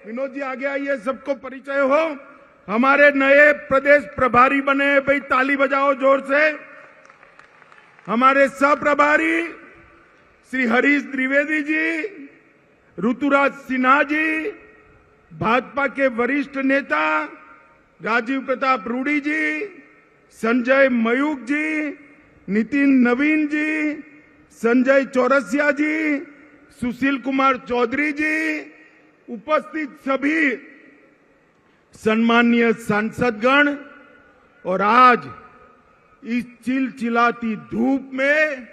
विनोद जी आगे आइए, सबको परिचय हो। हमारे नए प्रदेश प्रभारी बने हैं, भाई ताली बजाओ जोर से। हमारे सह प्रभारी श्री हरीश द्विवेदी जी, ऋतुराज सिन्हा जी, भाजपा के वरिष्ठ नेता राजीव प्रताप रूडी जी, संजय मयूख जी, नितिन नवीन जी, संजय चौरसिया जी, सुशील कुमार चौधरी जी, उपस्थित सभी सम्मानीय सांसदगण और आज इस चिलचिलाती धूप में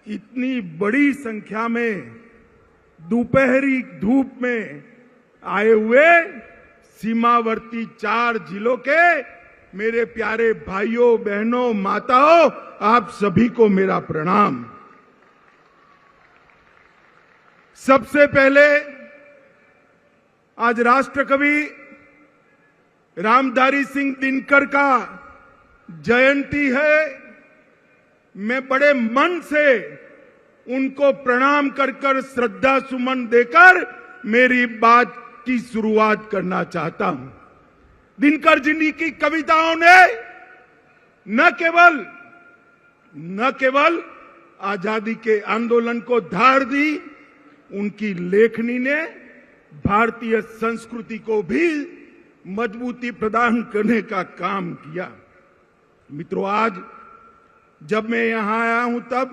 इतनी बड़ी संख्या में दोपहरी धूप में आए हुए सीमावर्ती 4 जिलों के मेरे प्यारे भाइयों बहनों माताओं, आप सभी को मेरा प्रणाम। सबसे पहले आज राष्ट्रकवि रामधारी सिंह दिनकर का जयंती है। मैं बड़े मन से उनको प्रणाम कर श्रद्धा सुमन देकर मेरी बात की शुरुआत करना चाहता हूं। दिनकर जी की कविताओं ने न केवल आजादी के आंदोलन को धार दी, उनकी लेखनी ने भारतीय संस्कृति को भी मजबूती प्रदान करने का काम किया। मित्रों, आज जब मैं यहां आया हूं तब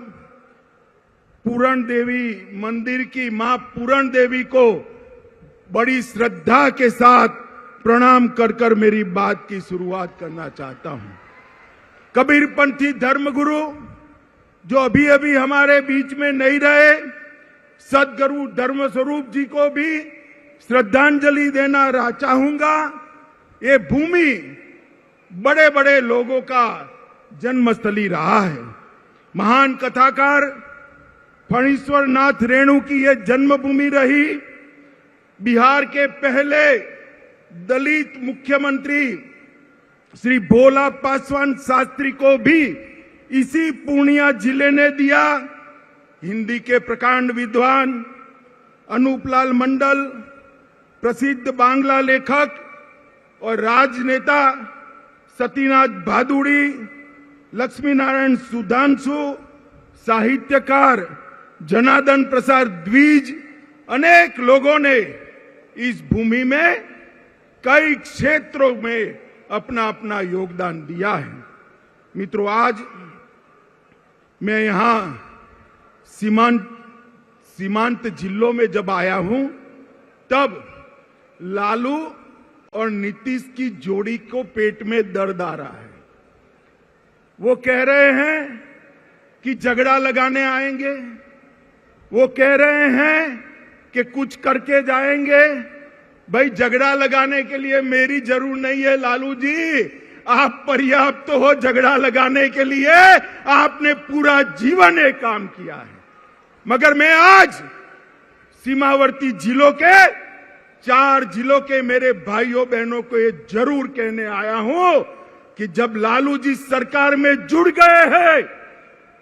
पूरण देवी मंदिर की मां पूरण देवी को बड़ी श्रद्धा के साथ प्रणाम कर मेरी बात की शुरुआत करना चाहता हूं। कबीरपंथी धर्मगुरु जो अभी अभी हमारे बीच में नहीं रहे, सदगुरु धर्मस्वरूप जी को भी श्रद्धांजलि देना चाहूंगा। ये भूमि बड़े बड़े लोगों का जन्मस्थली रहा है। महान कथाकार फणीश्वर नाथ रेणु की यह जन्मभूमि रही। बिहार के पहले दलित मुख्यमंत्री श्री भोला पासवान शास्त्री को भी इसी पूर्णिया जिले ने दिया। हिंदी के प्रकांड विद्वान अनूपलाल मंडल, प्रसिद्ध बांग्ला लेखक और राजनेता सतीनाथ भादुड़ी, लक्ष्मी नारायण सुधांशु, साहित्यकार जनार्दन प्रसाद द्विज, अनेक लोगों ने इस भूमि में कई क्षेत्रों में अपना अपना योगदान दिया है। मित्रों, आज मैं यहां सीमांत जिलों में जब आया हूं तब लालू और नीतीश की जोड़ी को पेट में दर्द आ रहा है। वो कह रहे हैं कि झगड़ा लगाने आएंगे, वो कह रहे हैं कि कुछ करके जाएंगे। भाई, झगड़ा लगाने के लिए मेरी जरूर नहीं है लालू जी, आप पर्याप्त हो झगड़ा लगाने के लिए। आपने पूरा जीवन एक काम किया है। मगर मैं आज सीमावर्ती जिलों के 4 जिलों के मेरे भाइयों बहनों को ये जरूर कहने आया हूं कि जब लालू जी सरकार में जुड़ गए हैं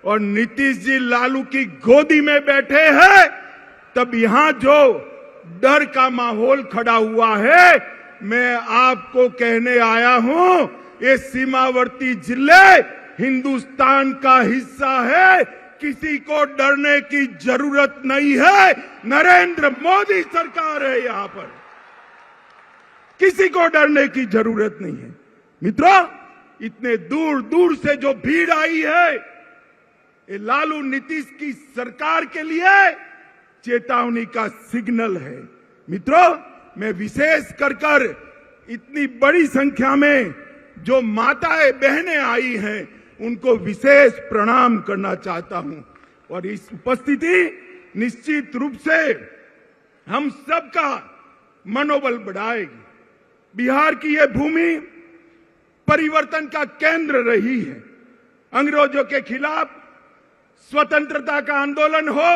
और नीतीश जी लालू की गोदी में बैठे हैं, तब यहां जो डर का माहौल खड़ा हुआ है, मैं आपको कहने आया हूं, ये सीमावर्ती जिले हिंदुस्तान का हिस्सा है। किसी को डरने की जरूरत नहीं है। नरेंद्र मोदी सरकार है यहां पर, किसी को डरने की जरूरत नहीं है। मित्रों, इतने दूर दूर से जो भीड़ आई है, ये लालू नीतीश की सरकार के लिए चेतावनी का सिग्नल है। मित्रों, मैं विशेष कर इतनी बड़ी संख्या में जो माताएं बहनें आई हैं, उनको विशेष प्रणाम करना चाहता हूं। और इस उपस्थिति निश्चित रूप से हम सबका मनोबल बढ़ाएगी। बिहार की यह भूमि परिवर्तन का केंद्र रही है। अंग्रेजों के खिलाफ स्वतंत्रता का आंदोलन हो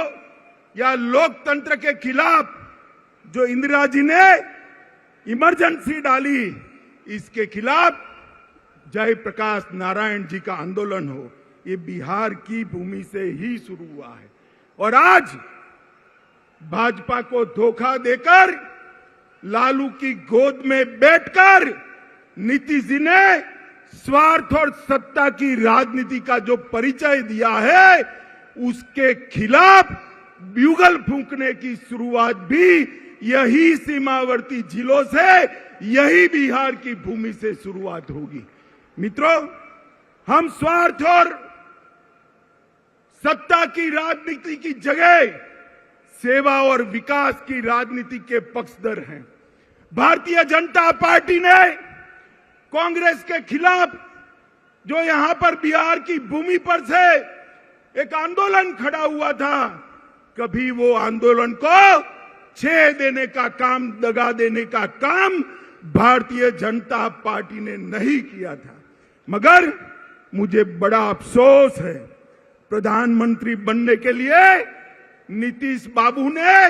या लोकतंत्र के खिलाफ जो इंदिरा जी ने इमरजेंसी डाली, इसके खिलाफ जयप्रकाश नारायण जी का आंदोलन हो, ये बिहार की भूमि से ही शुरू हुआ है। और आज भाजपा को धोखा देकर लालू की गोद में बैठकर नीतीश जी ने स्वार्थ और सत्ता की राजनीति का जो परिचय दिया है, उसके खिलाफ ब्यूगल फूंकने की शुरुआत भी यही सीमावर्ती जिलों से, यही बिहार की भूमि से शुरुआत होगी। मित्रों, हम स्वार्थ और सत्ता की राजनीति की जगह सेवा और विकास की राजनीति के पक्षधर हैं। भारतीय जनता पार्टी ने कांग्रेस के खिलाफ जो यहां पर बिहार की भूमि पर से एक आंदोलन खड़ा हुआ था, कभी वो आंदोलन को छेड़ देने का काम, दगा देने का काम भारतीय जनता पार्टी ने नहीं किया था। मगर मुझे बड़ा अफसोस है, प्रधानमंत्री बनने के लिए नीतीश बाबू ने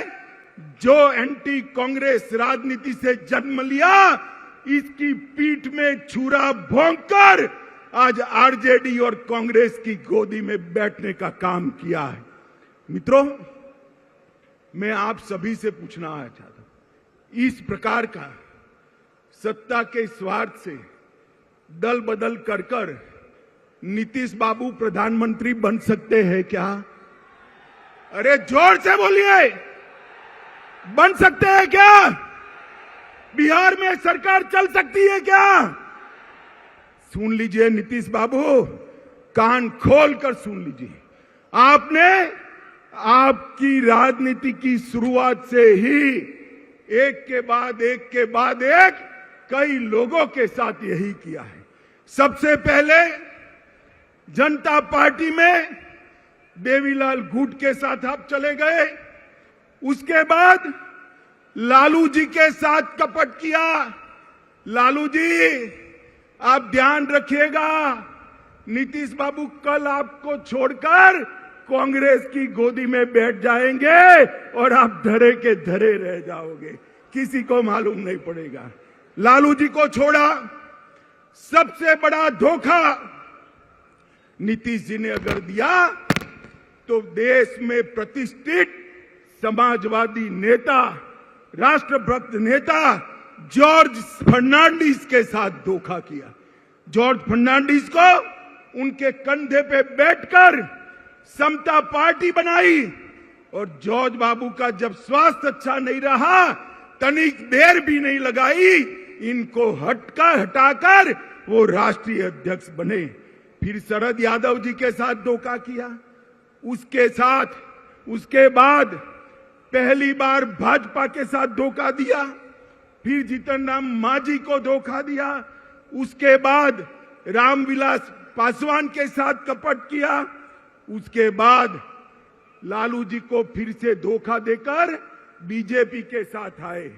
जो एंटी कांग्रेस राजनीति से जन्म लिया, इसकी पीठ में छुरा भोंककर आज आरजेडी और कांग्रेस की गोदी में बैठने का काम किया है। मित्रों, मैं आप सभी से पूछना चाहता हूं, इस प्रकार का सत्ता के स्वार्थ से दल बदल कर नीतीश बाबू प्रधानमंत्री बन सकते हैं क्या? अरे जोर से बोलिए, बन सकते हैं क्या? बिहार में सरकार चल सकती है क्या? सुन लीजिए नीतीश बाबू, कान खोल कर सुन लीजिए। आपने आपकी राजनीति की शुरुआत से ही एक के बाद एक कई लोगों के साथ यही किया है। सबसे पहले जनता पार्टी में देवीलाल गुट के साथ आप चले गए, उसके बाद लालू जी के साथ कपट किया। लालू जी, आप ध्यान रखिएगा, नीतीश बाबू कल आपको छोड़कर कांग्रेस की गोदी में बैठ जाएंगे और आप धरे के धरे रह जाओगे, किसी को मालूम नहीं पड़ेगा। लालू जी को छोड़ा, सबसे बड़ा धोखा नीतीश जी ने अगर दिया तो देश में प्रतिष्ठित समाजवादी नेता, राष्ट्रभक्त नेता जॉर्ज फर्नांडिस के साथ धोखा किया। जॉर्ज फर्नांडिस को उनके कंधे पे बैठकर समता पार्टी बनाई और जॉर्ज बाबू का जब स्वास्थ्य अच्छा नहीं रहा, तनिक देर भी नहीं लगाई, इनको हटाकर वो राष्ट्रीय अध्यक्ष बने। फिर शरद यादव जी के साथ धोखा किया, उसके बाद पहली बार भाजपा के साथ धोखा दिया, फिर जीतन राम मांझी को धोखा दिया, उसके बाद रामविलास पासवान के साथ कपट किया, उसके बाद लालू जी को फिर से धोखा देकर बीजेपी के साथ आए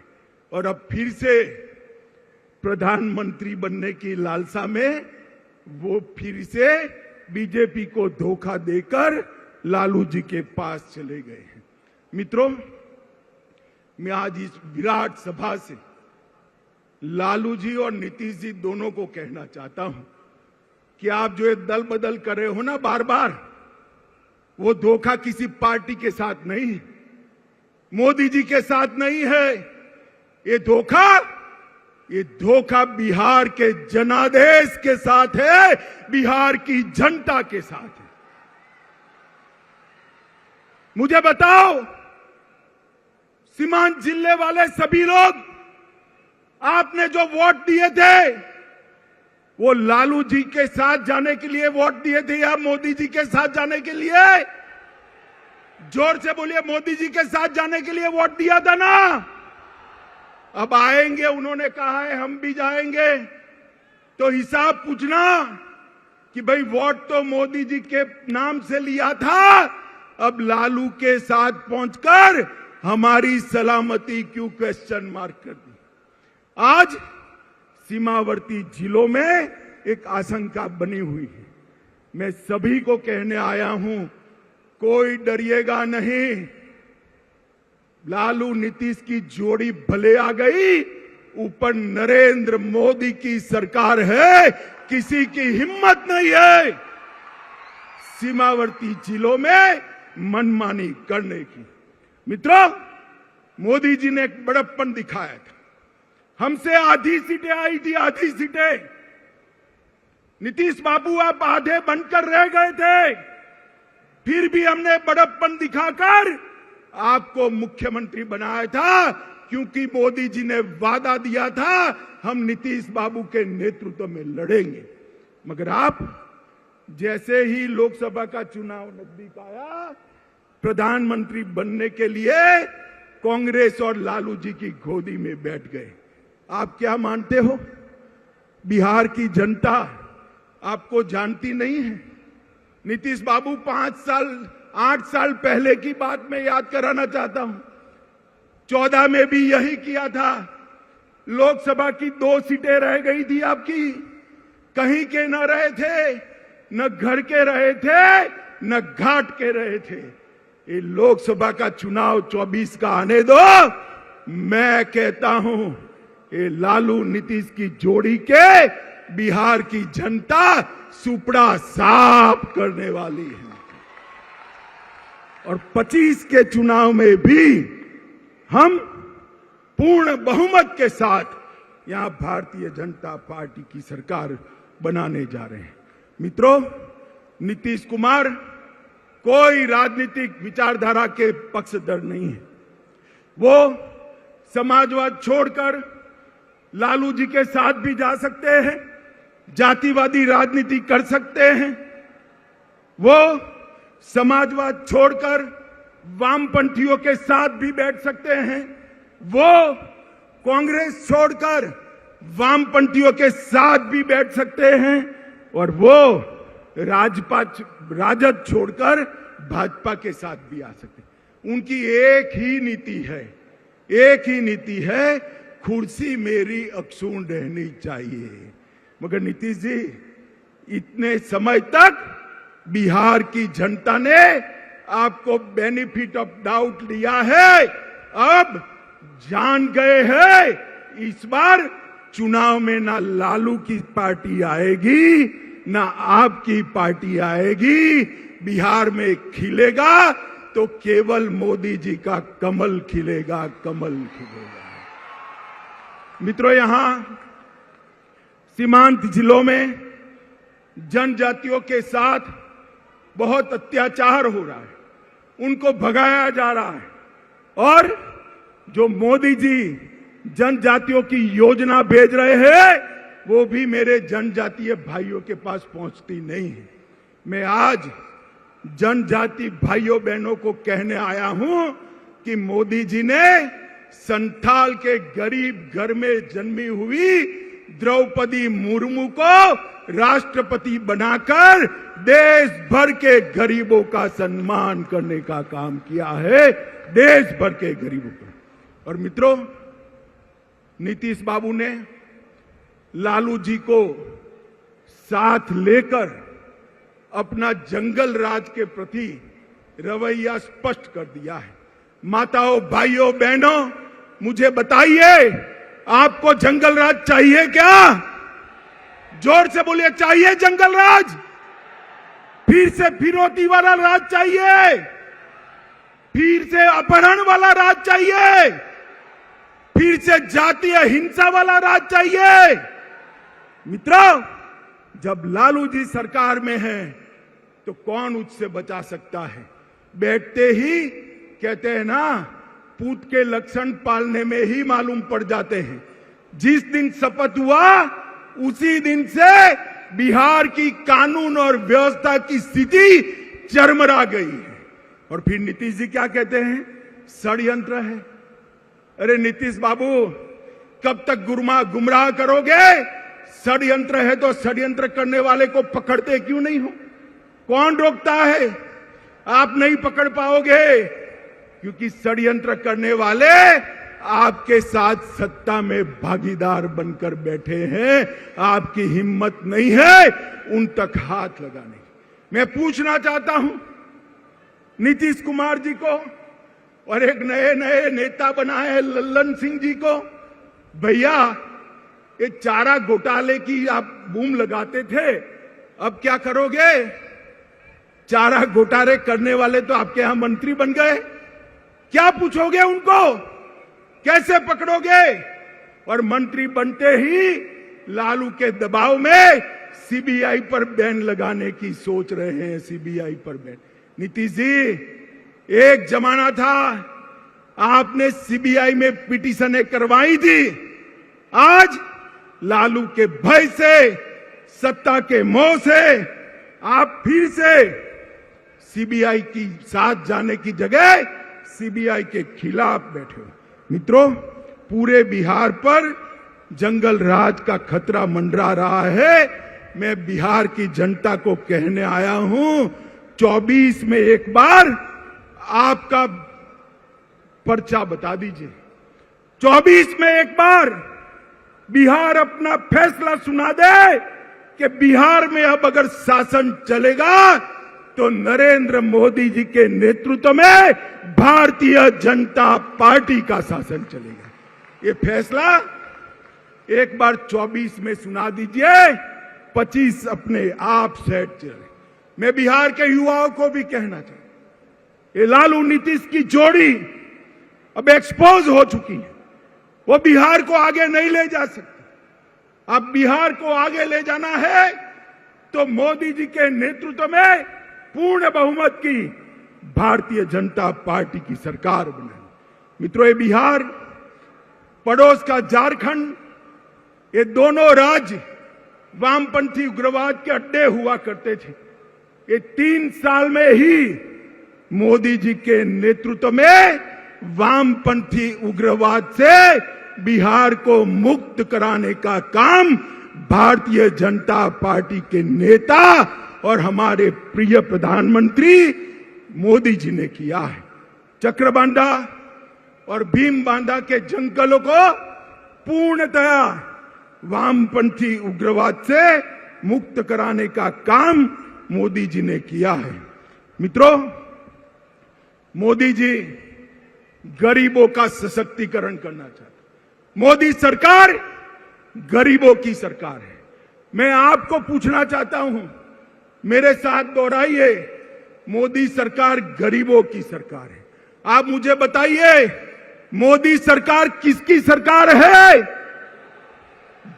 और अब फिर से प्रधानमंत्री बनने की लालसा में वो फिर से बीजेपी को धोखा देकर लालू जी के पास चले गए हैं। मित्रों, मैं आज इस विराट सभा से लालू जी और नीतीश जी दोनों को कहना चाहता हूं कि आप जो ये दल बदल कर रहे हो ना बार बार, वो धोखा किसी पार्टी के साथ नहीं है, मोदी जी के साथ नहीं है। ये धोखा बिहार के जनादेश के साथ है, बिहार की जनता के साथ है। मुझे बताओ, सीमांत जिले वाले सभी लोग आपने जो वोट दिए थे, वो लालू जी के साथ जाने के लिए वोट दिए थे या मोदी जी के साथ जाने के लिए? जोर से बोलिए, मोदी जी के साथ जाने के लिए वोट दिया था ना? अब आएंगे, उन्होंने कहा है हम भी जाएंगे, तो हिसाब पूछना कि भाई वोट तो मोदी जी के नाम से लिया था, अब लालू के साथ पहुंचकर हमारी सलामती क्यों क्वेश्चन मार्क कर दी? आज सीमावर्ती जिलों में एक आशंका बनी हुई है। मैं सभी को कहने आया हूं, कोई डरिएगा नहीं। लालू नीतीश की जोड़ी भले आ गई, ऊपर नरेंद्र मोदी की सरकार है, किसी की हिम्मत नहीं है सीमावर्ती जिलों में मनमानी करने की। मित्रों, मोदी जी ने एक बड़प्पन दिखाया था। हमसे आधी सीटें आई थी, आधी सीटें। नीतीश बाबू आप आधे बनकर रह गए थे, फिर भी हमने बड़प्पन दिखाकर आपको मुख्यमंत्री बनाया था, क्योंकि मोदी जी ने वादा दिया था हम नीतीश बाबू के नेतृत्व में लड़ेंगे। मगर आप जैसे ही लोकसभा का चुनाव नजदीक आया, प्रधानमंत्री बनने के लिए कांग्रेस और लालू जी की गोदी में बैठ गए। आप क्या मानते हो, बिहार की जनता आपको जानती नहीं है? नीतीश बाबू 8 साल पहले की बात मैं याद कराना चाहता हूं। 14 में भी यही किया था। लोकसभा की 2 सीटें रह गई थी आपकी, कहीं के न रहे थे, न घर के रहे थे, न घाट के रहे थे। ये लोकसभा का चुनाव 24 का आने दो। मैं कहता हूं ये लालू नीतीश की जोड़ी के बिहार की जनता सुपड़ा साफ करने वाली है। और 25 के चुनाव में भी हम पूर्ण बहुमत के साथ यहां भारतीय जनता पार्टी की सरकार बनाने जा रहे हैं। मित्रों, नीतीश कुमार कोई राजनीतिक विचारधारा के पक्षधर नहीं है। वो समाजवाद छोड़कर लालू जी के साथ भी जा सकते हैं, जातिवादी राजनीति कर सकते हैं। वो समाजवाद छोड़कर वामपंथियों के साथ भी बैठ सकते हैं। वो कांग्रेस छोड़कर वामपंथियों के साथ भी बैठ सकते हैं। और वो राजद छोड़कर भाजपा के साथ भी आ सकते हैं। उनकी एक ही नीति है, एक ही नीति है, कुर्सी मेरी अक्षुण रहनी चाहिए। मगर नीतीश जी, इतने समय तक बिहार की जनता ने आपको बेनिफिट ऑफ डाउट लिया है, अब जान गए हैं इस बार चुनाव में ना लालू की पार्टी आएगी, ना आपकी पार्टी आएगी। बिहार में खिलेगा तो केवल मोदी जी का कमल खिलेगा, कमल खिलेगा। मित्रों, यहां सीमांत जिलों में जनजातियों के साथ बहुत अत्याचार हो रहा है, उनको भगाया जा रहा है। और जो मोदी जी जनजातियों की योजना भेज रहे हैं, वो भी मेरे जनजातीय भाइयों के पास पहुंचती नहीं है। मैं आज जनजाति भाइयों बहनों को कहने आया हूं कि मोदी जी ने संथाल के गरीब घर में जन्मी हुई द्रौपदी मुर्मू को राष्ट्रपति बनाकर देश भर के गरीबों का सम्मान करने का काम किया है, देश भर के गरीबों का। और मित्रों, नीतीश बाबू ने लालू जी को साथ लेकर अपना जंगल राज के प्रति रवैया स्पष्ट कर दिया है। माताओं, भाइयों, बहनों, मुझे बताइए, आपको जंगल राज चाहिए क्या? जोर से बोलिए, चाहिए जंगल राज? फिर से फिरौती वाला राज चाहिए? फिर से अपहरण वाला राज चाहिए? फिर से जातीय हिंसा वाला राज चाहिए? मित्रों, जब लालू जी सरकार में है तो कौन उससे बचा सकता है? बैठते ही कहते हैं ना, पूत के लक्षण पालने में ही मालूम पड़ जाते हैं। जिस दिन शपथ हुआ उसी दिन से बिहार की कानून और व्यवस्था की स्थिति चरमरा गई है। और फिर नीतीश जी क्या कहते हैं? षड्यंत्र है। अरे नीतीश बाबू, कब तक गुमराह करोगे? षड्यंत्र है तो षड्यंत्र करने वाले को पकड़ते क्यों नहीं हो? कौन रोकता है? आप नहीं पकड़ पाओगे, क्योंकि षड्यंत्र करने वाले आपके साथ सत्ता में भागीदार बनकर बैठे हैं। आपकी हिम्मत नहीं है उन तक हाथ लगाने की। मैं पूछना चाहता हूं नीतीश कुमार जी को और एक नए नए नेता बनाए हैं लल्लन सिंह जी को, भैया ये चारा घोटाले की आप बूम लगाते थे, अब क्या करोगे? चारा घोटाले करने वाले तो आपके यहां मंत्री बन गए, क्या पूछोगे उनको? कैसे पकड़ोगे? और मंत्री बनते ही लालू के दबाव में सीबीआई पर बैन लगाने की सोच रहे हैं। सीबीआई पर बैन। नीतीश जी, एक जमाना था आपने सीबीआई में पिटीशनें करवाई थी। आज लालू के भय से, सत्ता के मोह से आप फिर से सीबीआई की साथ जाने की जगह सीबीआई के खिलाफ बैठे हो। मित्रों, पूरे बिहार पर जंगल राज का खतरा मंडरा रहा है। मैं बिहार की जनता को कहने आया हूं, 24 में एक बार आपका पर्चा बता दीजिए। 24 में एक बार बिहार अपना फैसला सुना दे कि बिहार में अब अगर शासन चलेगा तो नरेंद्र मोदी जी के नेतृत्व में भारतीय जनता पार्टी का शासन चलेगा। ये फैसला एक बार 24 में सुना दीजिए, 25 अपने आप सेट चले। मैं बिहार के युवाओं को भी कहना चाहता हूं, ये लालू नीतीश की जोड़ी अब एक्सपोज हो चुकी है। वो बिहार को आगे नहीं ले जा सकती। अब बिहार को आगे ले जाना है तो मोदी जी के नेतृत्व में पूर्ण बहुमत की भारतीय जनता पार्टी की सरकार बनाई। मित्रों, ये बिहार, पड़ोस का झारखंड, ये दोनों राज्य वामपंथी उग्रवाद के अड्डे हुआ करते थे। ये 3 साल में ही मोदी जी के नेतृत्व में वामपंथी उग्रवाद से बिहार को मुक्त कराने का काम भारतीय जनता पार्टी के नेता और हमारे प्रिय प्रधानमंत्री मोदी जी ने किया है। चक्रबांधा और भीम बांधा के जंगलों को पूर्णतया वामपंथी उग्रवाद से मुक्त कराने का काम मोदी जी ने किया है। मित्रों, मोदी जी गरीबों का सशक्तिकरण करना चाहते। मोदी सरकार गरीबों की सरकार है। मैं आपको पूछना चाहता हूं, मेरे साथ दोहराइए, मोदी सरकार गरीबों की सरकार है। आप मुझे बताइए, मोदी सरकार किसकी सरकार है?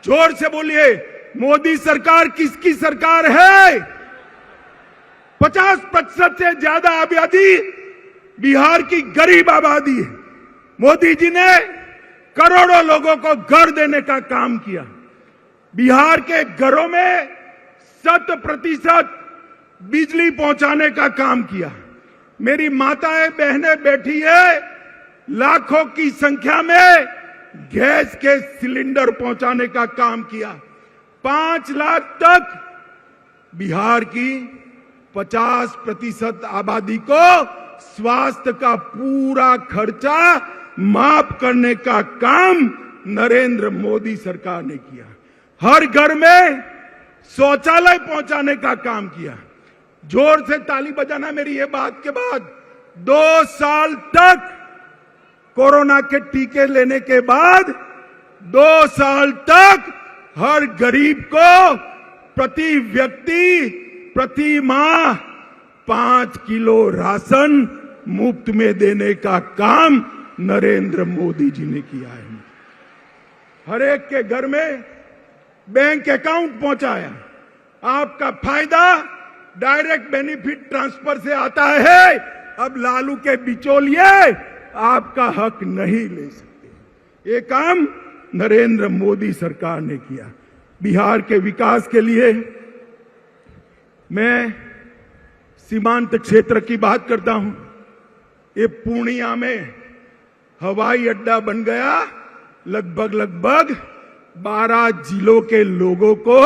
जोर से बोलिए, मोदी सरकार किसकी सरकार है? 50% से ज्यादा आबादी बिहार की गरीब आबादी है। मोदी जी ने करोड़ों लोगों को घर देने का काम किया। बिहार के घरों में 100% बिजली पहुंचाने का काम किया। मेरी माताएं बहनें बैठी है, लाखों की संख्या में गैस के सिलेंडर पहुंचाने का काम किया। 5 लाख तक बिहार की 50% आबादी को स्वास्थ्य का पूरा खर्चा माफ करने का काम नरेंद्र मोदी सरकार ने किया। हर घर में शौचालय पहुंचाने का काम किया। जोर से ताली बजाना मेरी ये बात के बाद। 2 साल तक कोरोना के टीके लेने के बाद 2 साल तक हर गरीब को प्रति व्यक्ति प्रति माह 5 किलो राशन मुफ्त में देने का काम नरेंद्र मोदी जी ने किया है। हर एक के घर में बैंक अकाउंट पहुंचाया। आपका फायदा डायरेक्ट बेनिफिट ट्रांसफर से आता है। अब लालू के बिचौलिए आपका हक नहीं ले सकते। ये काम नरेंद्र मोदी सरकार ने किया। बिहार के विकास के लिए मैं सीमांत क्षेत्र की बात करता हूं। ये पूर्णिया में हवाई अड्डा बन गया। लगभग 12 जिलों के लोगों को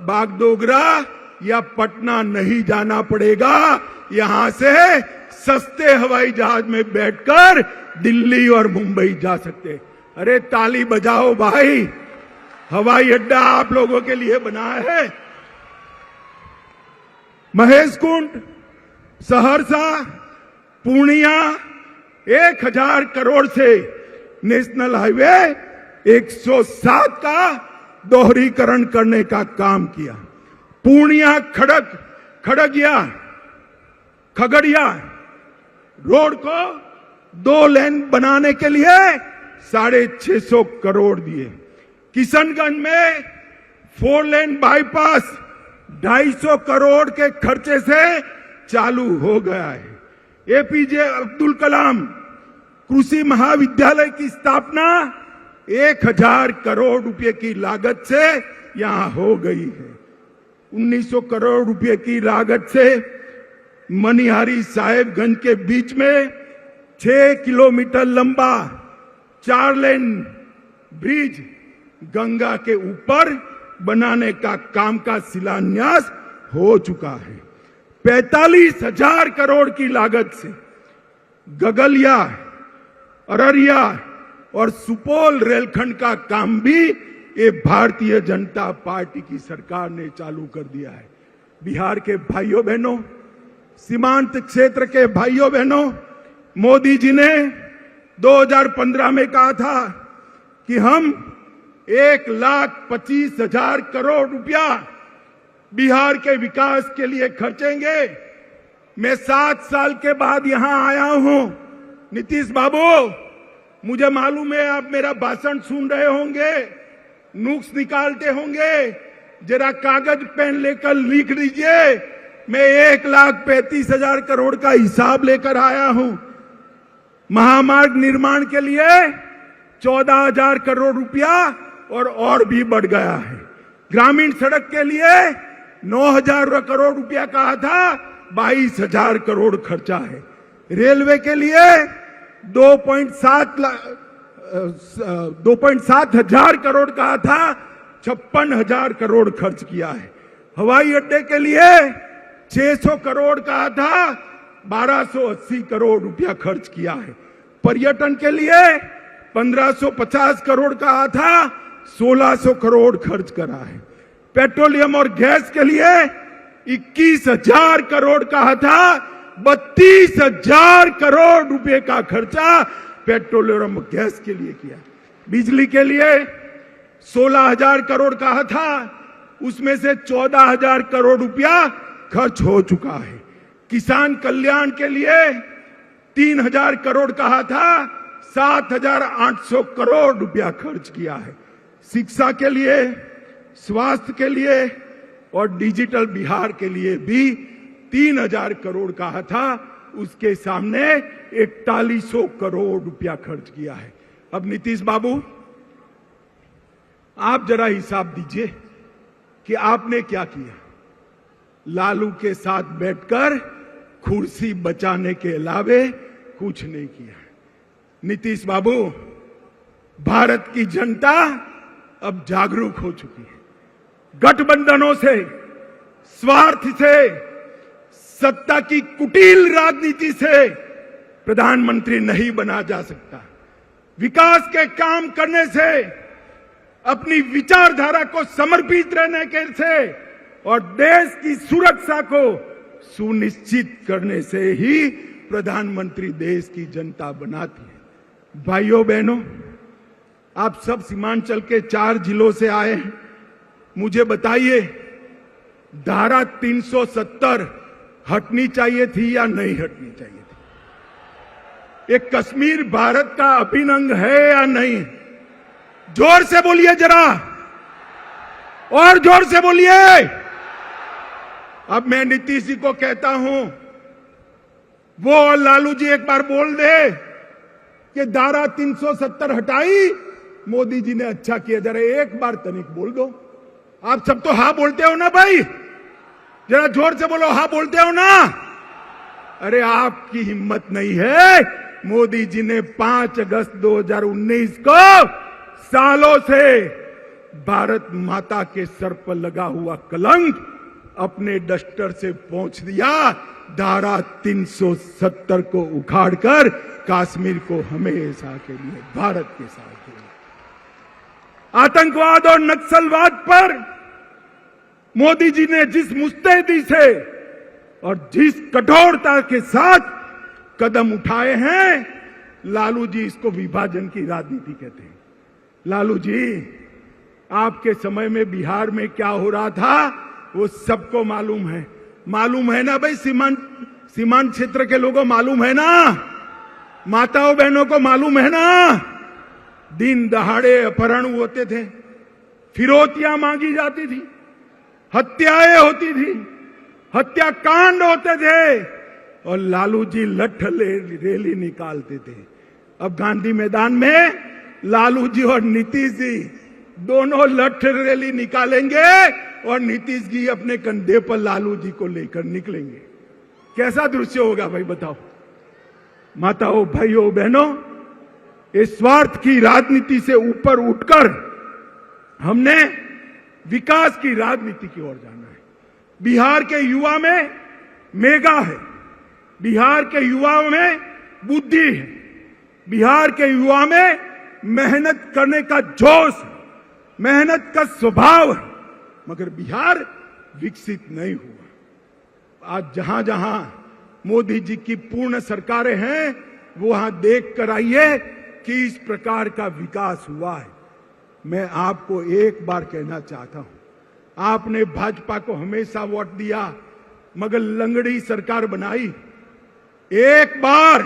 बागडोगरा या पटना नहीं जाना पड़ेगा। यहां से सस्ते हवाई जहाज में बैठकर दिल्ली और मुंबई जा सकते। अरे ताली बजाओ भाई, हवाई अड्डा आप लोगों के लिए बना है। महेशकुंड, सहरसा, पूर्णिया 1000 करोड़ से नेशनल हाईवे 107 का दोहरीकरण करने का काम किया। पूर्णिया खगड़िया रोड को 2 लेन बनाने के लिए 650 करोड़ दिए। किशनगंज में 4 लेन बाईपास 250 करोड़ के खर्चे से चालू हो गया है। एपीजे अब्दुल कलाम कृषि महाविद्यालय की स्थापना 1000 करोड़ रुपए की लागत से यहां हो गई है। 1900 करोड़ रुपए की लागत से मनिहारी साहेबगंज के बीच में 6 किलोमीटर लंबा 4 लेन ब्रिज गंगा के ऊपर बनाने का काम का शिलान्यास हो चुका है। 45,000 करोड़ की लागत से गगलिया, अररिया और सुपौल रेलखंड का काम भी ये भारतीय जनता पार्टी की सरकार ने चालू कर दिया है। बिहार के भाइयों बहनों, सीमांत क्षेत्र के भाइयों बहनों, मोदी जी ने 2015 में कहा था कि हम 1,25,000 करोड़ रुपया बिहार के विकास के लिए खर्चेंगे। मैं 7 साल के बाद यहां आया हूं। नीतीश बाबू, मुझे मालूम है आप मेरा भाषण सुन रहे होंगे, नुक्स निकालते होंगे, जरा कागज पेन लेकर लिख लीजिए। मैं 1,35,000 करोड़ का हिसाब लेकर आया हूं। महामार्ग निर्माण के लिए 14,000 करोड़ रुपया और भी बढ़ गया है। ग्रामीण सड़क के लिए 9,000 करोड़ रुपया कहा था, 22,000 करोड़ खर्चा है। रेलवे के लिए 2.7 हजार करोड़ कहा था, 56,000 करोड़ खर्च किया है। हवाई अड्डे के लिए 600 करोड़ कहा था, 1280 करोड़ रुपया खर्च किया है। पर्यटन के लिए 1550 करोड़ कहा था, 1600 करोड़ खर्च करा है। पेट्रोलियम और गैस के लिए 21,000 करोड़ कहा था, 32,000 करोड़ रुपए का खर्चा पेट्रोलियम और गैस के लिए किया। बिजली के लिए 16,000 करोड़ कहा था, उसमें से 14,000 करोड़ रुपया खर्च हो चुका है। किसान कल्याण के लिए 3,000 करोड़ कहा था, 7,800 करोड़ रुपया खर्च किया है। शिक्षा के लिए, स्वास्थ्य के लिए और डिजिटल बिहार के लिए भी 3,000 करोड़ कहा था, उसके सामने 4100 करोड़ रुपया खर्च किया है। अब नीतीश बाबू, आप जरा हिसाब दीजिए कि आपने क्या किया। लालू के साथ बैठकर कुर्सी बचाने के अलावे कुछ नहीं किया। नीतीश बाबू, भारत की जनता अब जागरूक हो चुकी है। गठबंधनों से, स्वार्थ से, सत्ता की कुटिल राजनीति से प्रधानमंत्री नहीं बना जा सकता। विकास के काम करने से, अपनी विचारधारा को समर्पित रहने के से और देश की सुरक्षा को सुनिश्चित करने से ही प्रधानमंत्री देश की जनता बनाती है। भाइयों बहनों, आप सब सीमांचल के 4 जिलों से आए हैं। मुझे बताइए, धारा 370 हटनी चाहिए थी या नहीं हटनी चाहिए थी? ये कश्मीर भारत का अभिन्न अंग है या नहीं? जोर से बोलिए जरा, और जोर से बोलिए। अब मैं नीतीश जी को कहता हूं, वो और लालू जी एक बार बोल दे कि धारा 370 हटाई, मोदी जी ने अच्छा किया। जरा एक बार तनिक बोल दो। आप सब तो हाँ बोलते हो ना भाई, जरा जोर से बोलो, हाँ बोलते हो ना? अरे आपकी हिम्मत नहीं है। मोदी जी ने 5 अगस्त 2019 को सालों से भारत माता के सर पर लगा हुआ कलंक अपने डस्टर से पोंछ दिया। धारा 370 को उखाड़कर कश्मीर को हमेशा के लिए भारत के साथ जोड़ा। आतंकवाद और नक्सलवाद पर मोदी जी ने जिस मुस्तैदी से और जिस कठोरता के साथ कदम उठाए हैं, लालू जी इसको विभाजन की राजनीति कहते हैं। लालू जी, आपके समय में बिहार में क्या हो रहा था वो सबको मालूम है। मालूम है ना भाई? सीमांत क्षेत्र के लोगों मालूम है ना? माताओं बहनों को मालूम है ना? दिन दहाड़े अपहरण होते थे, फिरौतियां मांगी जाती थी, हत्याएं होती थी, हत्याकांड होते थे और लालू जी लठ रैली निकालते थे। अब गांधी मैदान में लालू जी और नीतीश जी दोनों लठ रैली निकालेंगे और नीतीश जी अपने कंधे पर लालू जी को लेकर निकलेंगे। कैसा दृश्य होगा भाई बताओ। माताओं, भाइयों, बहनों, इस स्वार्थ की राजनीति से ऊपर उठकर हमने विकास की राजनीति की ओर जाना है। बिहार के युवा में मेगा है, बिहार के युवाओं में बुद्धि है, बिहार के युवा में मेहनत करने का जोश है, मेहनत का स्वभाव है, मगर बिहार विकसित नहीं हुआ। आज जहां जहां मोदी जी की पूर्ण सरकारें हैं, वहां देख कर आइए कि इस प्रकार का विकास हुआ है। मैं आपको एक बार कहना चाहता हूं, आपने भाजपा को हमेशा वोट दिया मगर लंगड़ी सरकार बनाई। एक बार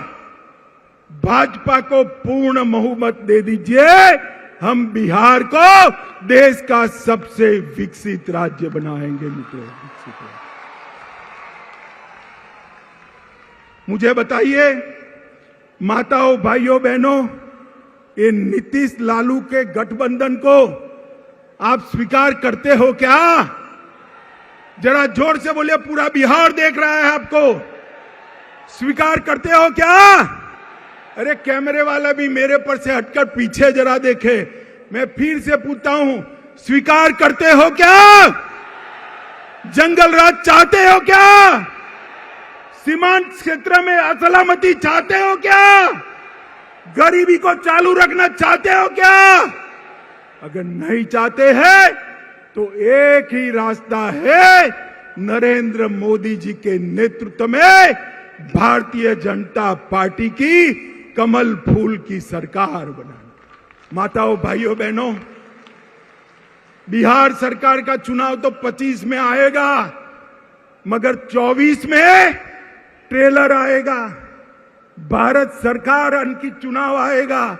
भाजपा को पूर्ण बहुमत दे दीजिए, हम बिहार को देश का सबसे विकसित राज्य बनाएंगे। मित्रों, विकसित राज्य। मुझे बताइए माताओं, भाइयों, बहनों, ये नीतीश लालू के गठबंधन को आप स्वीकार करते हो क्या? जरा जोर से बोलिए, पूरा बिहार देख रहा है आपको। स्वीकार करते हो क्या? अरे कैमरे वाला भी मेरे पर से हटकर पीछे जरा देखे। मैं फिर से पूछता हूं, स्वीकार करते हो क्या? जंगल राज चाहते हो क्या? सीमांत क्षेत्र में असलामती चाहते हो क्या? गरीबी को चालू रखना चाहते हो क्या? अगर नहीं चाहते हैं तो एक ही रास्ता है, नरेंद्र मोदी जी के नेतृत्व में भारतीय जनता पार्टी की कमल फूल की सरकार बनाना। माताओं, भाइयों, बहनों, बिहार सरकार का चुनाव तो 25 में आएगा, मगर 24 में ट्रेलर आएगा, भारत सरकार की चुनाव आएगा,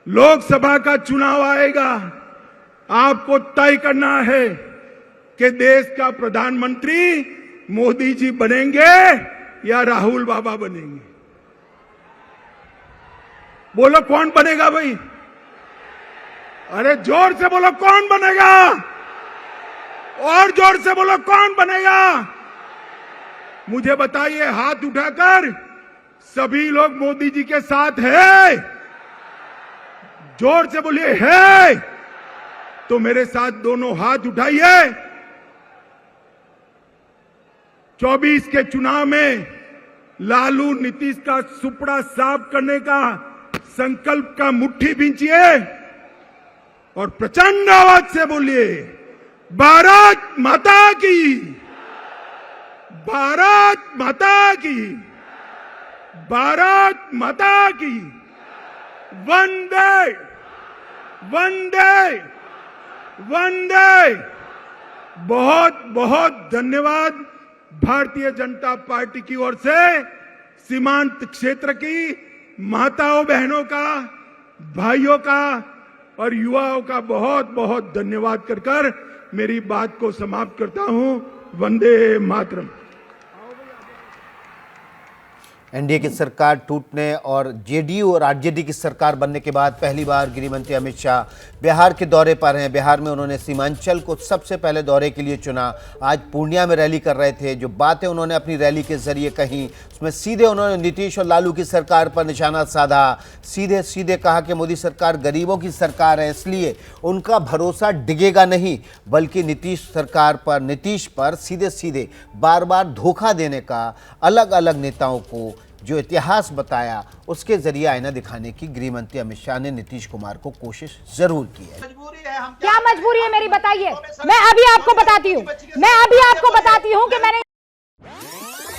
लोकसभा का चुनाव आएगा। आपको तय करना है कि देश का प्रधानमंत्री मोदी जी बनेंगे या राहुल बाबा बनेंगे। बोलो कौन बनेगा भाई? अरे जोर से बोलो, कौन बनेगा? और जोर से बोलो, कौन बनेगा? मुझे बताइए, हाथ उठाकर सभी लोग मोदी जी के साथ है? जोर से बोलिए, है तो मेरे साथ दोनों हाथ उठाइए। 24 के चुनाव में लालू नीतीश का सुपड़ा साफ करने का संकल्प का मुट्ठी भींचिए और प्रचंड आवाज से बोलिए, भारत माता की, भारत माता की, भारत माता की, वंदे वंदे वंदे। बहुत बहुत धन्यवाद भारतीय जनता पार्टी की ओर से सीमांत क्षेत्र की माताओं, बहनों का, भाइयों का और युवाओं का बहुत बहुत धन्यवाद कर मेरी बात को समाप्त करता हूं। वंदे मातरम। एनडीए की सरकार टूटने और जेडीयू और आरजेडी की सरकार बनने के बाद पहली बार गृह मंत्री अमित शाह बिहार के दौरे पर हैं। बिहार में उन्होंने सीमांचल को सबसे पहले दौरे के लिए चुना। आज पूर्णिया में रैली कर रहे थे। जो बातें उन्होंने अपनी रैली के जरिए कही, उसमें सीधे उन्होंने नीतीश और लालू की सरकार पर निशाना साधा। सीधे सीधे कहा कि मोदी सरकार गरीबों की सरकार है, इसलिए उनका भरोसा डिगेगा नहीं, बल्कि नीतीश सरकार पर, नीतीश पर सीधे सीधे बार बार धोखा देने का अलग अलग नेताओं को जो इतिहास बताया, उसके जरिए आईना दिखाने की गृह मंत्री अमित शाह ने नीतीश कुमार को कोशिश जरूर की है। क्या मजबूरी है मेरी, बताइए। मैं अभी आपको बताती हूँ कि मैंने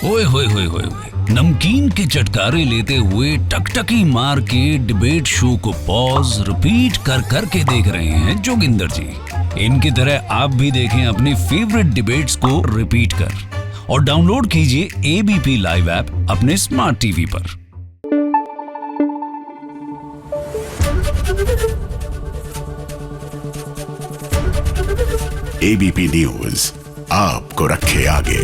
ओए होए होए होए नमकीन के चटकारे लेते हुए टकटकी मार के डिबेट शो को पॉज रिपीट कर करके देख रहे हैं जोगिंदर जी। इनकी तरह आप भी देखें अपनी फेवरेट डिबेट्स को रिपीट कर और डाउनलोड कीजिए एबीपी लाइव ऐप अपने स्मार्ट टीवी पर। एबीपी न्यूज आपको रखे आगे।